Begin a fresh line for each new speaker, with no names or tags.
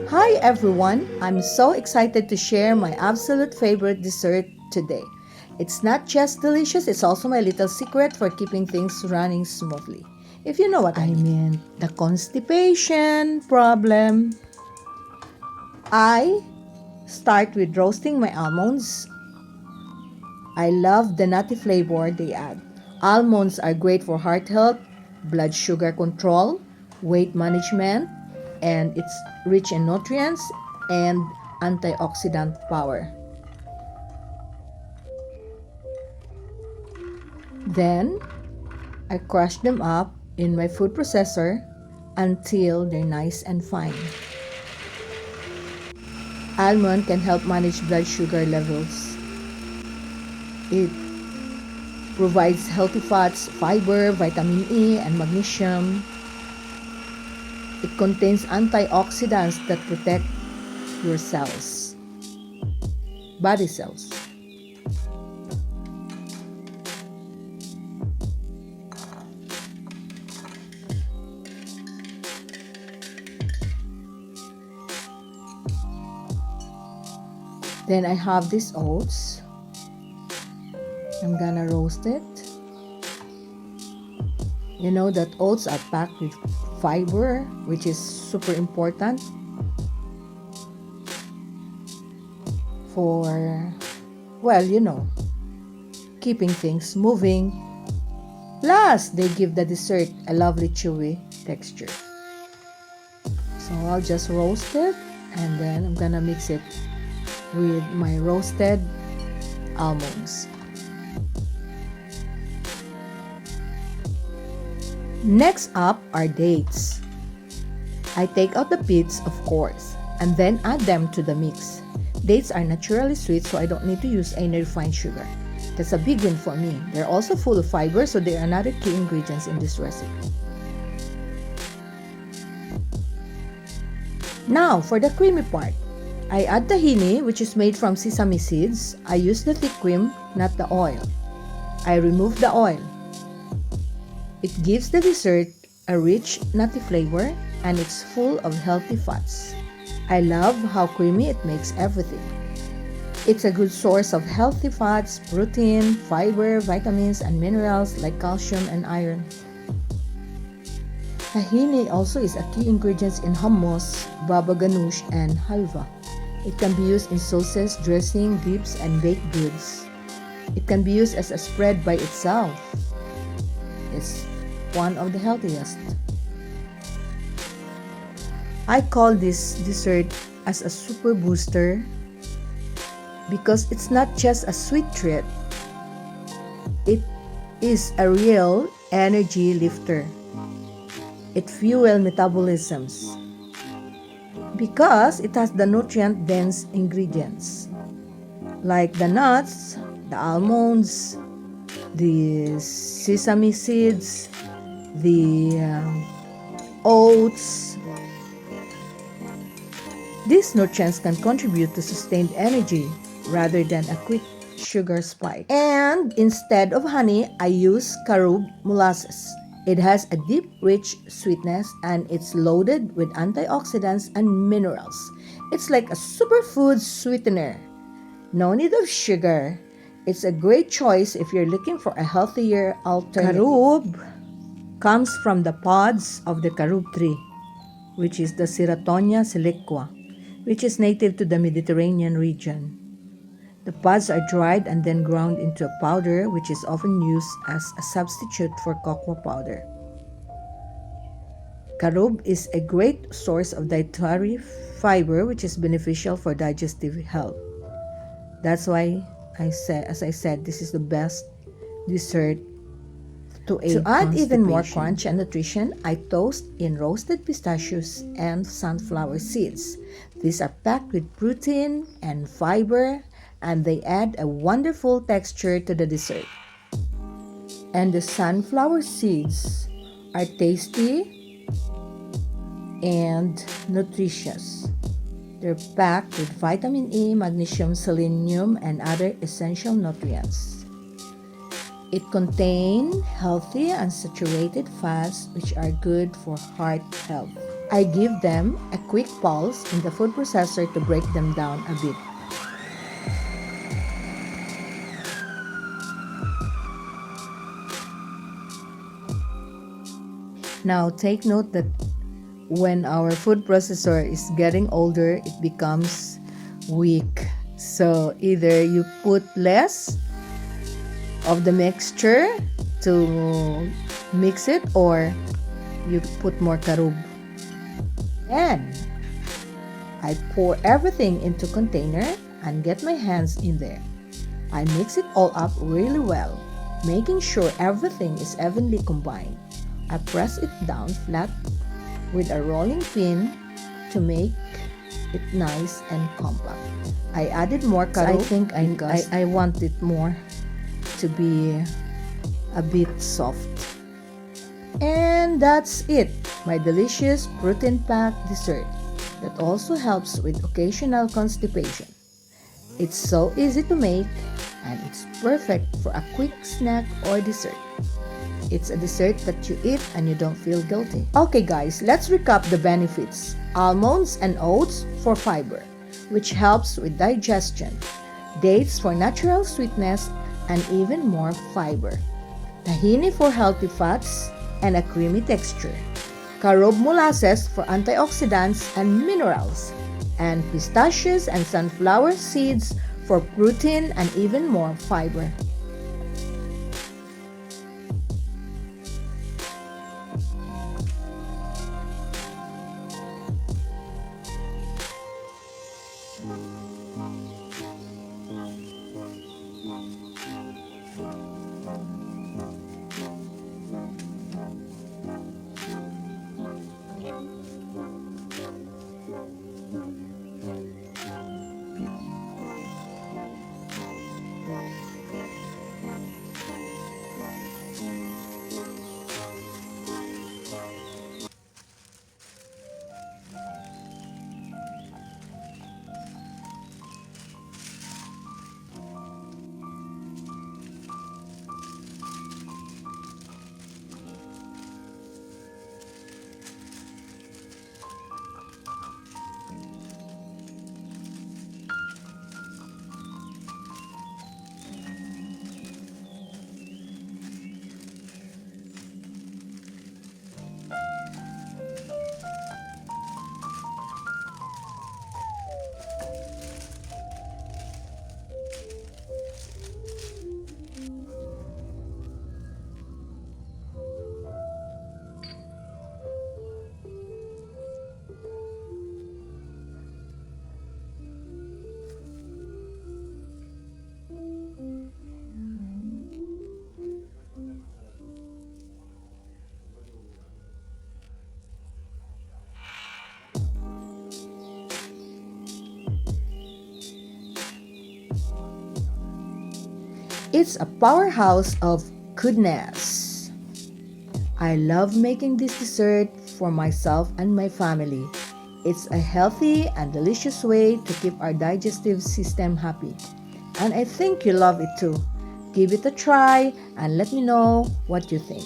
Hi everyone! I'm so excited to share my absolute favorite dessert today. It's not just delicious, it's also my little secret for keeping things running smoothly. If you know what I mean, the constipation problem. I start with roasting my almonds. I love the nutty flavor they add. Almonds are great for heart health, blood sugar control, weight management, and it's rich in nutrients and antioxidant power. Then, I crush them up in my food processor until they're nice and fine. Almond can help manage blood sugar levels. It provides healthy fats, fiber, vitamin E, and magnesium. It contains antioxidants that protect your cells, body cells. Then I have these oats. I'm gonna roast it. You know that oats are packed with fiber, which is super important for, keeping things moving. Plus, they give the dessert a lovely chewy texture. So I'll just roast it and then I'm gonna mix it with my roasted almonds. Next up are dates. I take out the pits, of course, and then add them to the mix. Dates are naturally sweet, so I don't need to use any refined sugar. That's a big win for me. They're also full of fiber, so they are another key ingredients in this recipe. Now, for the creamy part. I add tahini, which is made from sesame seeds. I use the thick cream, not the oil. I remove the oil. It gives the dessert a rich, nutty flavor, and it's full of healthy fats. I love how creamy it makes everything. It's a good source of healthy fats, protein, fiber, vitamins, and minerals like calcium and iron. Tahini also is a key ingredient in hummus, baba ganoush, and halva. It can be used in sauces, dressing, dips, and baked goods. It can be used as a spread by itself. It's one of the healthiest. I call this dessert as a super booster because it's not just a sweet treat. It is a real energy lifter. It fuels metabolisms because it has the nutrient-dense ingredients like the nuts, the almonds, the sesame seeds, the oats. These nutrients can contribute to sustained energy rather than a quick sugar spike. And instead of honey, I use carob molasses. It has a deep, rich sweetness and it's loaded with antioxidants and minerals. It's like a superfood sweetener. No need of sugar. It's a great choice if you're looking for a healthier alternative. Carob comes from the pods of the carob tree, which is the Ceratonia siliqua, which is native to the Mediterranean region. The pods are dried and then ground into a powder, which is often used as a substitute for cocoa powder. Carob is a great source of dietary fiber, which is beneficial for digestive health. That's why as I said, this is the best dessert to add even more crunch and nutrition. I toast in roasted pistachios and sunflower seeds. These are packed with protein and fiber, and they add a wonderful texture to the dessert. And the sunflower seeds are tasty and nutritious. They're packed with vitamin E, magnesium, selenium, and other essential nutrients. It contains healthy unsaturated fats which are good for heart health. I give them a quick pulse in the food processor to break them down a bit. Now take note that when our food processor is getting older, it becomes weak. So either you put less of the mixture to mix it, or you put more karub. Then I pour everything into container and get my hands in there. I mix it all up really well, making sure everything is evenly combined. I press it down flat with a rolling pin to make it nice and compact. I added more karub. I want it more to be a bit soft. And that's it, my delicious protein-packed dessert that also helps with occasional constipation. It's so easy to make, and it's perfect for a quick snack or dessert. It's a dessert that you eat and you don't feel guilty. Okay guys, let's recap the benefits. Almonds and oats for fiber, which helps with digestion. Dates for natural sweetness and even more fiber. Tahini for healthy fats and a creamy texture. Carob molasses for antioxidants and minerals. And pistachios and sunflower seeds for protein and even more fiber. It's a powerhouse of goodness. I love making this dessert for myself and my family. It's a healthy and delicious way to keep our digestive system happy. And I think you love it too. Give it a try and let me know what you think.